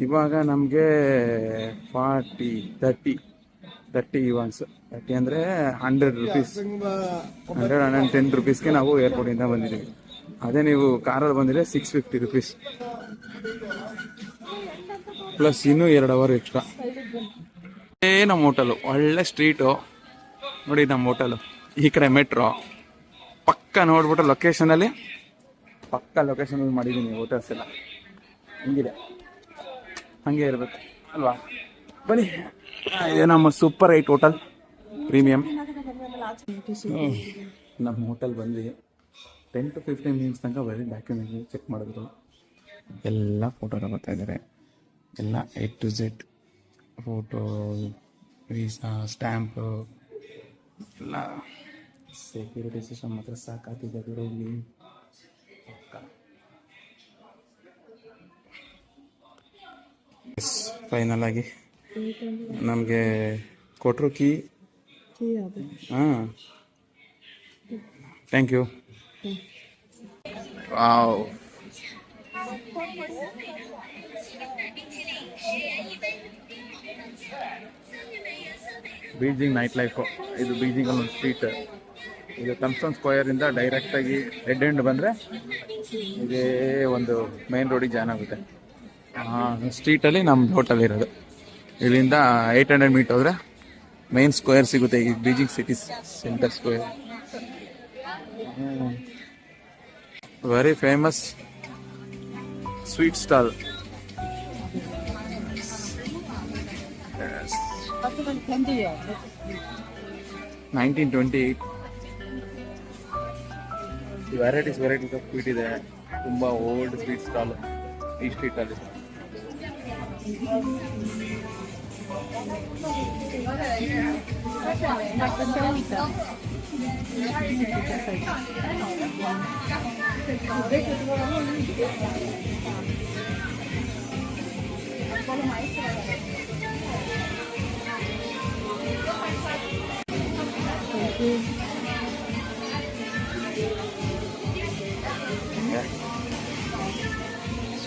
ಇವಾಗ ನಮಗೆ 30 ಇವನ್ಸ್. 30 ಅಂದರೆ 100 ರೂಪೀಸ್, 110 ರೂಪೀಸ್ಗೆ ನಾವು ಏರ್ಪೋರ್ಟಿಂದ ಬಂದಿದ್ದೀವಿ. ಅದೇ ನೀವು ಕಾರಲ್ಲಿ ಬಂದಿದ್ರೆ 650 ರೂಪೀಸ್ ಪ್ಲಸ್ ಇನ್ನೂ 2 ಅವರ್ ಎಕ್ಸ್ಟ್ರಾ. ನಮ್ಮ ಹೋಟೆಲು ಒಳ್ಳೆ ಸ್ಟ್ರೀಟು ನೋಡಿ. ನಮ್ಮ ಹೋಟೆಲು ಈ ಕಡೆ ಮೆಟ್ರೋ ಪಕ್ಕ ನೋಡ್ಬಿಟ್ಟು ಲೊಕೇಶನಲ್ಲಿ ಮಾಡಿದ್ದೀನಿ. ಹೋಟೆಲ್ಸ್ ಎಲ್ಲ ಹಿಂಗಿದೆ, ಹಂಗೆ ಇರಬೇಕು ಅಲ್ವಾ? ಬನ್ನಿ, ಇದು ನಮ್ಮ ಸೂಪರ್ 8 ಹೋಟೆಲ್ ಪ್ರೀಮಿಯಂ. ನಮ್ಮ ಹೋಟೆಲ್ ಬಂದು 10 to 15 ಮಿನಿಟ್ಸ್ ತನಕ ಬರೀ ಡಾಕ್ಯುಮೆಂಟ್ ಚೆಕ್ ಮಾಡಿದ್ರು. ಎಲ್ಲ ಫೋಟೋ ತಗೋತಾ ಇದ್ದಾರೆ. ಎಲ್ಲ A to Z photo, visa, stamp ಎಲ್ಲ. ಸೆಕ್ಯೂರಿಟಿ ಸಿಸ್ಟಮ್ ಮಾತ್ರ ಸಾಕಾಗ್ತಿದೆ ಇಲ್ಲಿ. ಫೈನಲ್ ಆಗಿ ನಮಗೆ ಕೊಟ್ಟರು ಕೀ. ಹಾಂ, thank you. Wow, Beijing night life. ಇದು ಬೀಜಿಂಗಲ್ಲಿ ಒಂದು ಸ್ಟ್ರೀಟ್. ಇದು ಥಾಮ್ಸನ್ ಸ್ಕ್ವೇರಿಂದ ಡೈರೆಕ್ಟಾಗಿ ರೆಡ್ ಎಂಡ್ ಬಂದರೆ ಇದೇ ಒಂದು ಮೇನ್ ರೋಡಿಗೆ ಜಾಯ್ನ್ ಆಗುತ್ತೆ. ಸ್ಟ್ರೀಟಲ್ಲಿ ನಮ್ಮ ಹೋಟೆಲ್ ಇರೋದು. ಇಲ್ಲಿಂದ 800 ಮೀಟ್ ಹೋದರೆ ಮೇನ್ ಸ್ಕ್ವೇರ್ ಸಿಗುತ್ತೆ. ಈ Beijing city centre square. Very famous sweet stall. 1928. Varieties of sweet ಇದೆ. ತುಂಬ ಓಲ್ಡ್ ಸ್ವೀಟ್ ಸ್ಟಾಲ್ ಈ ಸ್ಟ್ರೀಟಲ್ಲಿ.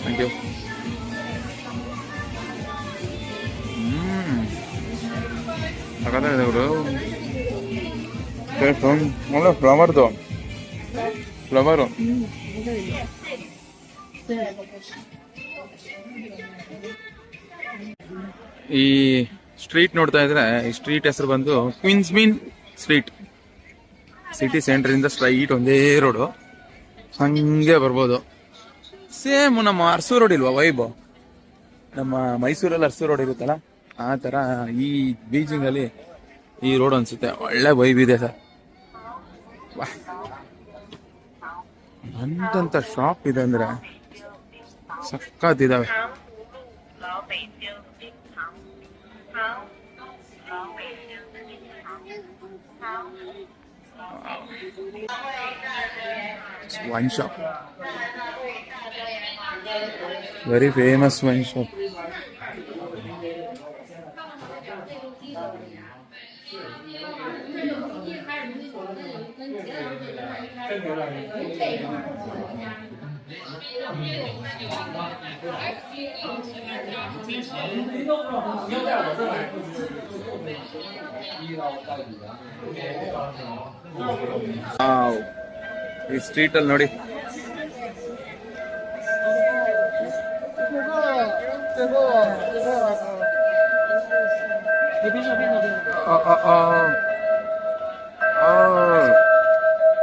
Thank you. ಅವರು ಒಳ್ಳೆ ಫ್ಲವರ್ದು ಫ್ಲವರು. ಈ ಸ್ಟ್ರೀಟ್ ನೋಡ್ತಾ ಇದ್ರೆ ಈ ಸ್ಟ್ರೀಟ್ ಹೆಸರು ಬಂದು ಕ್ವೀನ್ಸ್ ಮೀನ್ ಸ್ಟ್ರೀಟ್. ಸಿಟಿ ಸೆಂಟ್ರಿಂದ ಸ್ಟ್ರೈಟ್ ಒಂದೇ ರೋಡು, ಹಂಗೆ ಬರ್ಬೋದು. ಸೇಮ್ ನಮ್ಮ ಅರಸು ರೋಡ್ ಇಲ್ವಾ ವೈಬ್? ನಮ್ಮ ಮೈಸೂರಲ್ಲಿ ಅರಸು ರೋಡ್ ಇರುತ್ತಲ್ಲ ಆ ಥರ ಈ ಬೀಜಿಂಗಲ್ಲಿ ಈ ರೋಡ್ ಅನ್ಸುತ್ತೆ. ಒಳ್ಳೆ ವೈಬ್ ಇದೆ ಸರ್. ಅಂತಂತ ಶಾಪ್ ಇದೆ ಅಂದರೆ ಸಕ್ಕತ್ತಿದ್ದಾವೆ. Wine shop, very famous wine shop. ಈ ಸ್ಟ್ರೀಟ್ ಅಲ್ಲಿ ನೋಡಿ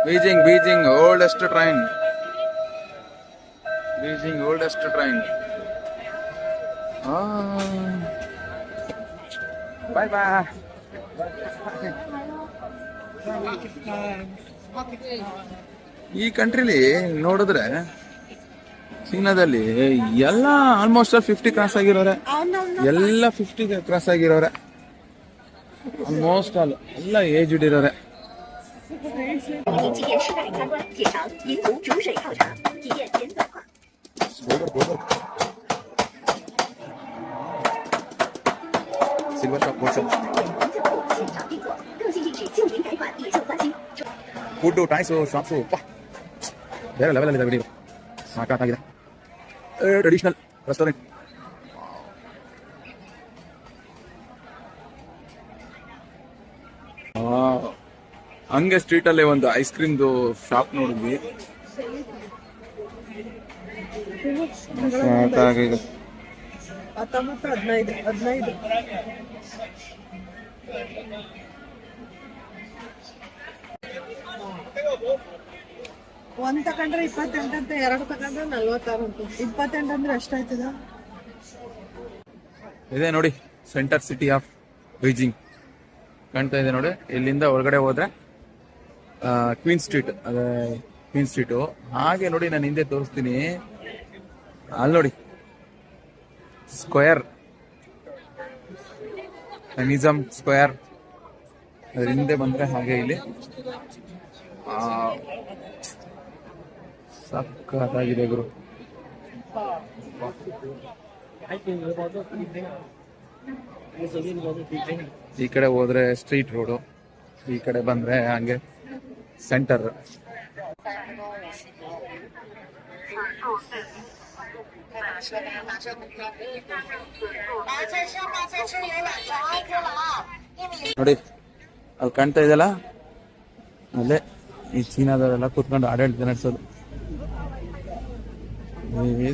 Beijing oldest train. Beijing oldest train. Bye bye. ಈ ಕಂಟ್ರಿಲಿ ನೋಡಿದ್ರೆ ಚೀನಾದಲ್ಲಿ ಎಲ್ಲ ಆಲ್ಮೋಸ್ಟ್ 50 ಕ್ರಾಸ್ ಆಗಿರೋರೆ, ಎಲ್ಲ 50 ಕ್ರಾಸ್ ಆಗಿರೋರೆ, ಆಲ್ಮೋಸ್ಟ್ ಆಲ್ ಎಲ್ಲ ಏಜ್ ಇಡಿರೋರೆ. Silver shop food toys shops ಬೇರೆ ಲೆವೆಲ್ ಇದೆ ಬಿಡಿ. ಸಾಕಾಗಿದೆ. Traditional restaurant. ಹಂಗೆ ಸ್ಟ್ರೀಟ್ ಅಲ್ಲೇ ಒಂದು ಐಸ್ ಕ್ರೀಮ್ದು ಶಾಪ್ ನೋಡಿದ್ವಿ. ಸಾಕಾಗಿದೆ. 15 ಒಂದ್ ತಕೊಂಡ್ರೆ 28 ಅಂತ, 2 ತಕೊಂಡ್ರೆ 46 ಅಂತ. 28 ಅಂದ್ರೆ ಎಷ್ಟಾಯ್ತದ? ಇದೆ ನೋಡಿ ಸೆಂಟರ್ ಸಿಟಿ ಆಫ್ ಬೀಜಿಂಗ್ ಕಾಣ್ತಾ ಇದೆ ನೋಡಿ. ಇಲ್ಲಿಂದ ಒಳಗಡೆ ಹೋದ್ರೆ ಕ್ವೀನ್ ಸ್ಟ್ರೀಟ್, ಅದೇ ಕ್ವೀನ್ ಸ್ಟ್ರೀಟು. ಹಾಗೆ ನೋಡಿ ನಾನು ಹಿಂದೆ ತೋರಿಸ್ತೀನಿ, ಅಲ್ಲಿ ನೋಡಿ ಸ್ಕ್ವೇರ್, ನಿಜಾಮ್ ಸ್ಕ್ವೇರ್. ಅದ್ರ ಹಿಂದೆ ಬಂದ್ರೆ ಹಾಗೆ ಇಲ್ಲಿ ಸಕ್ಕತ್ತಾಗಿದೆ ಗುರು. ಈ ಕಡೆ ಹೋದ್ರೆ ಸ್ಟ್ರೀಟ್ ರೋಡು, ಈ ಕಡೆ ಬಂದ್ರೆ ಹಂಗೆ ಸೆಂಟರ್. ನೋಡಿ ಅಲ್ಲಿ ಕಾಣ್ತಾ ಇದೆಯಲ್ಲ, ಅಲ್ಲೇ ಈ ಚೀನಾದವರೆಲ್ಲ ಕೂತ್ಕೊಂಡು ಆಡಳಿತ ನಡೆಸೋದು.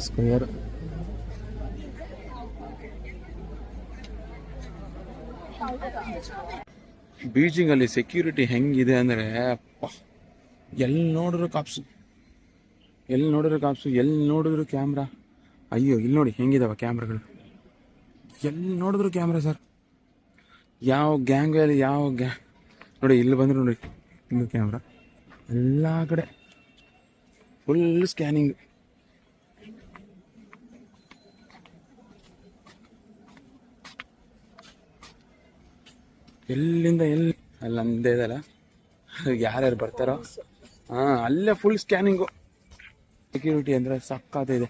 ಸ್ಕ್ವೇರ್. ಬೀಜಿಂಗ್ ಅಲ್ಲಿ ಸೆಕ್ಯೂರಿಟಿ ಹೆಂಗಿದೆ ಅಂದ್ರೆ ಎಲ್ಲಿ ನೋಡಿದ್ರು ಕಾಪ್ಸು, ಎಲ್ಲಿ ನೋಡಿದ್ರು ಕ್ಯಾಮ್ರಾ. ಅಯ್ಯೋ ಇಲ್ಲಿ ನೋಡಿ ಹೆಂಗಿದಾವ ಕ್ಯಾಮ್ರಾಗಳು, ಎಲ್ಲಿ ನೋಡಿದ್ರು ಕ್ಯಾಮ್ರಾ ಸರ್. ಯಾವ ಗ್ಯಾಂಗಲ್ಲಿ ನೋಡಿ ಇಲ್ಲಿ ಬಂದ್ರು ನೋಡಿ, ಇಲ್ಲೂ ಕ್ಯಾಮ್ರಾ, ಎಲ್ಲ ಕಡೆ ಫುಲ್ ಸ್ಕ್ಯಾನಿಂಗ್. ಎಲ್ಲಿಂದ ಎಲ್ಲಿ ಅಲ್ಲಿ ಅಂದೇ ಇದಲ್ಲ, ಯಾರ್ಯಾರು ಬರ್ತಾರೋ ಅಲ್ಲೇ ಫುಲ್ ಸ್ಕ್ಯಾನಿಂಗು. ಸೆಕ್ಯೂರಿಟಿ ಅಂದರೆ ಸಕ್ಕತ್ತಿದೆ.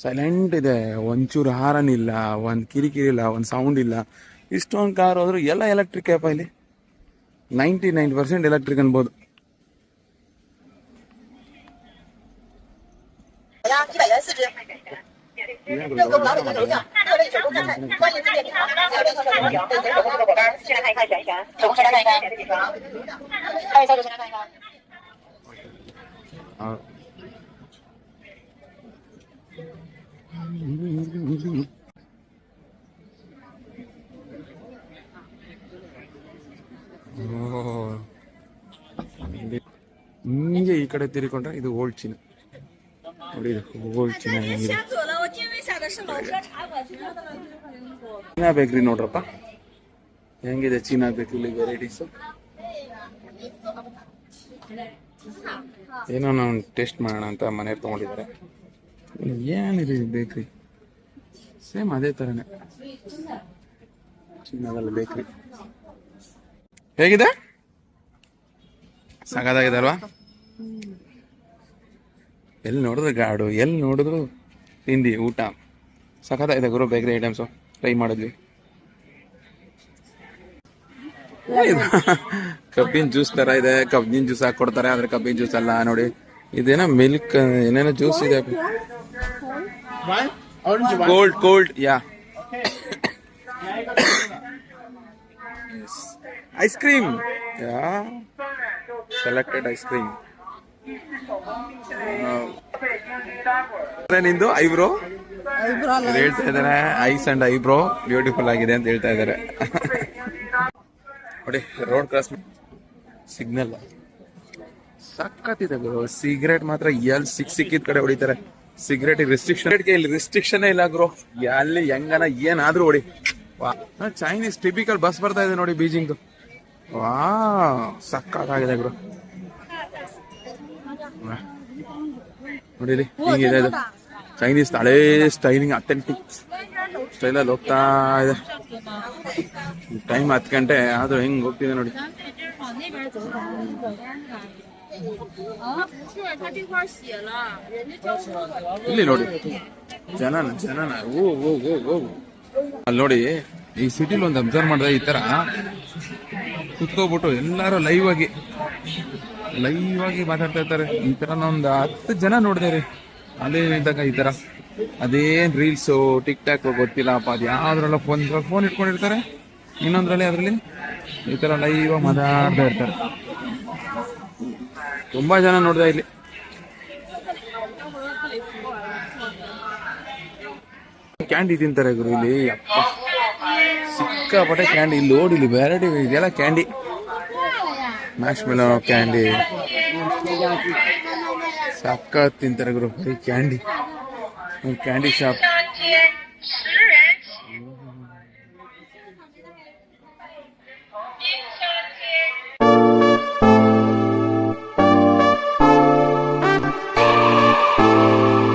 ಸೈಲೆಂಟ್ ಇದೆ, ಒಂಚೂರು ಹಾರನ್ ಇಲ್ಲ, ಒಂದು ಕಿರಿಕಿರಿ ಇಲ್ಲ, ಒಂದು ಸೌಂಡ್ ಇಲ್ಲ. ಇಷ್ಟೊಂದು ಕಾರ್ ಹೋದ್ರು ಎಲ್ಲ ಎಲೆಕ್ಟ್ರಿಕ್ ಅಪ್ಪ. ಇಲ್ಲಿ 99% ಎಲೆಕ್ಟ್ರಿಕ್ ಅನ್ಬೋದು. ಹಿಂಗೆ ಈ ಕಡೆ ತಿರ್ಕೊಂಡ್ರೆ ಇದು ಓಲ್ಡ್ ಚೀನಾ ನೋಡಿ. ಇದು ಓಲ್ಡ್ ಚೀನಾ ಹೆಂಗಿದೆ. ಚೀನಾ ಬೇಕ್ರಿ ನೋಡ್ರಪ್ಪ, ಹೆಂಗಿದೆ ಚೀನಾ ಬೇಕ್ರಿಲಿ ವೆರೈಟೀಸ್. ಏನೋ ನಾವು ಟೇಸ್ಟ್ ಮಾಡೋಣ ಅಂತ ಮನೆಗೆ ತೊಗೊಂಡಿದ್ದಾರೆ. ಏನಿದೆ ಬೇಕ್ರಿ, ಸೇಮ್ ಅದೇ ಥರನೇ ಚೀನಾದಲ್ಲಿ ಬೇಕ್ರಿ. ಹೇಗಿದೆ? ಸಾಕಾಗಿದೆ ಅಲ್ವಾ? ಎಲ್ಲಿ ನೋಡಿದ್ರು ಗಾಡು, ಎಲ್ಲಿ ನೋಡಿದ್ರು ತಿಂಡಿ ಊಟ. ಸಖತ್ತಾಗಿದೆ ಗುರು ಬೇಕ್ರಿ ಐಟಮ್ಸು, ಟ್ರೈ ಮಾಡಿದ್ವಿ. ಕಬ್ಬಿನ ಜ್ಯೂಸ್ ತರ ಇದೆ, ಕಬ್ಬಿನ ಜ್ಯೂಸ್ ಹಾಕೊಡ್ತಾರೆ, ಆದ್ರೆ ಕಬ್ಬಿನ ಜ್ಯೂಸ್ ಅಲ್ಲ ನೋಡಿ. ಇದೇನೋ ಮಿಲ್ಕ್ ಏನೇನೋ ಜ್ಯೂಸ್ ಇದೆ, ಕೋಲ್ಡ್ ಕೋಲ್ಡ್ ಯಾ. ಐಸ್ ಕ್ರೀಮ್ ಯಾ, ಸೆಲೆಕ್ಟೆಡ್ ಐಸ್ ಕ್ರೀಮ್. ನಿಂದು ಐಬ್ರೋ ಹೇಳ್ತಾ ಇದಾರೆ, ಐಸ್ ಅಂಡ್ ಐಬ್ರೋ ಬ್ಯೂಟಿಫುಲ್ ಆಗಿದೆ ಅಂತ ಹೇಳ್ತಾ ಇದಾರೆ. ನೋಡಿ ರೋಡ್ ಕ್ರಾಸ್ ಸಿಗ್ನಲ್ ಸಖತ್ತಿದೆ ಗುರು. ಸಿಗರೇಟ್ ಮಾತ್ರ ಎಲ್ಲಿ ಸಿಕ್ಕಿದ ಕಡೆ ಹೊಡಿತಾರೆ. ಸಿಗರೇಟ್ ರಿಸ್ಟ್ರಿಕ್ಷನ್, ಇಲ್ಲಿ ರಿಸ್ಟ್ರಿಕ್ಷನ್ ಇಲ್ಲ ಗುರು. ಅಲ್ಲಿ ಹೆಂಗನ ಏನಾದ್ರೂ ಹೊಡಿ. ಚೈನೀಸ್ ಟಿಪಿಕಲ್ ಬಸ್ ಬರ್ತಾ ಇದೆ ನೋಡಿ ಬೀಜಿಂಗ್. ವಾ ಸಕ್ಕತ್ತಾಗಿದೆ ಗುರು. ನೋಡಿ ಹೀಗಿದೆ ಇದು ಚೈನೀಸ್ ಹಳೇ ಸ್ಟೈಲಿಂಗ್, ಅಥೆಂಟಿಕ್ ಸ್ಟೈಲಲ್ಲಿ ಹೋಗ್ತಾ ಇದೆ. ಟೈಮ್ 10 ಗಂಟೆ ಆದ್ರೂ ಹೆಂಗ್ ಹೋಗ್ತಿದೆ ನೋಡಿ. ಇಲ್ಲಿ ನೋಡಿ ಜನನ ಓ ಓ ಓ ಓ. ಅಲ್ಲಿ ನೋಡಿ ಈ ಸಿಟಿಲಿ ಒಂದು ಅಬ್ಸರ್ವ್ ಮಾಡಿದ್ರೆ ಈ ತರ ಕುತ್ಕೋಬಿಟ್ಟು ಎಲ್ಲಾರು ಲೈವ್ ಆಗಿ ಮಾತಾಡ್ತಾ ಇರ್ತಾರೆ. ಈ ತರ ಒಂದು 10 ಜನ ನೋಡಿದೆ ಅಲ್ಲೇ ನಿಂತಾಗ ಈ ತರ. ಅದೇನ್ ರೀಲ್ಸು ಟಿಕ್ ಟಾಕ್ ಗೊತ್ತಿಲ್ಲಪ್ಪ, ಅದು ಯಾವ್ದ್ರಲ್ಲ ಫೋನ್ ಇಟ್ಕೊಂಡಿರ್ತಾರೆ, ಇನ್ನೊಂದ್ರಲ್ಲಿ ಅದ್ರಲ್ಲಿ ಈ ತರ ಲೈವ್ ಮಾತಾಡ್ತಾ ಇರ್ತಾರೆ. ತುಂಬಾ ಜನ ನೋಡ್ದೆ ಇಲ್ಲಿ. ಕ್ಯಾಂಡಿ ತಿಂತಾರೆ ಗುರು ಇಲ್ಲಿ, ಅಪ್ಪ ಸಿಕ್ಕಾಪಟ್ಟೆ ಕ್ಯಾಂಡಿ. ಇಲ್ಲಿ ನೋಡಿ, ಇಲ್ಲಿ ವೆರೈಟಿ ಇದೆಲ್ಲ ಕ್ಯಾಂಡಿ, ಮ್ಯಾಶ್ ಮೆಲೋ ಕ್ಯಾಂಡಿ ಸಕ್ಕ ತಿಂತಾರೆ ಗುರು. Candy shop